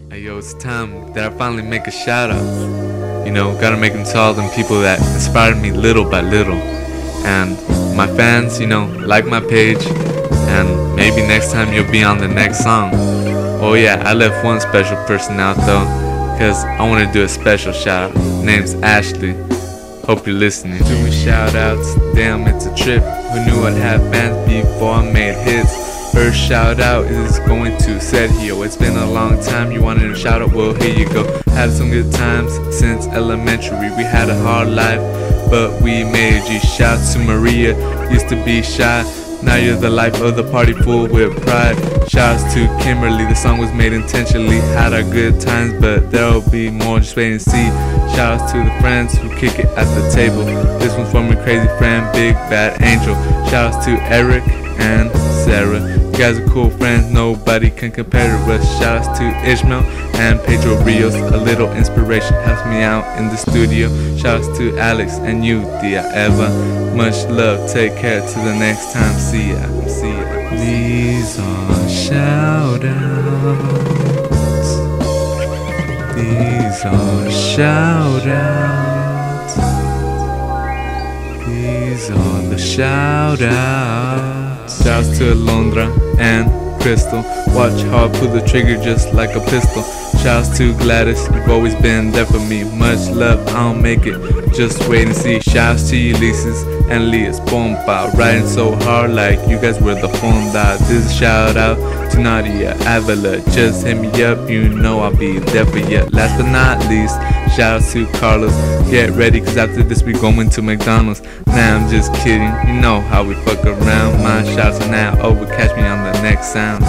Hey yo, it's time that I finally make a shout out. You know, gotta make them to all them people that inspired me little by little. And my fans, you know, like my page, and maybe next time you'll be on the next song. Oh yeah, I left one special person out though, cause I wanna do a special shout out. Name's Ashley. Hope you're listening. Doing shout outs, damn it's a trip. Who knew I'd have fans before I made hits? First shout out is going to Sergio. It's been a long time, you wanted a shout out, well here you go. Had some good times since elementary. We had a hard life, but we made it. Shout to Maria, used to be shy. Now you're the life of the party, full with pride. Shouts to Kimberly, the song was made intentionally. Had our good times, but there'll be more, just wait and see. Shouts to the friends who kick it at the table. This one's from my crazy friend, Big Bad Angel. Shouts to Eric and Sarah. You guys are cool friends, nobody can compare to us. Shouts to Ishmael and Pedro Rios. A little inspiration helps me out in the studio. Shouts to Alex and you, Dia Eva. Much love, take care, till the next time, see ya, see ya. These are shout outs. These are shout outs. These are the shout outs. Shouts to Alondra and Crystal. Watch how I pull the trigger just like a pistol. Shouts to Gladys, you've always been there for me. Much love, I'll make it, just wait and see. Shouts to Ulysses and Leah's Pompa, riding so hard like you guys were the Fonda. This is a shout out to Nadia Avila. Just hit me up, you know I'll be there for you. Last but not least, shout out to Carlos. Get ready, cause after this we going to McDonald's. Nah, I'm just kidding, you know how we fuck around. My shouts are now over, catch me on the next sound.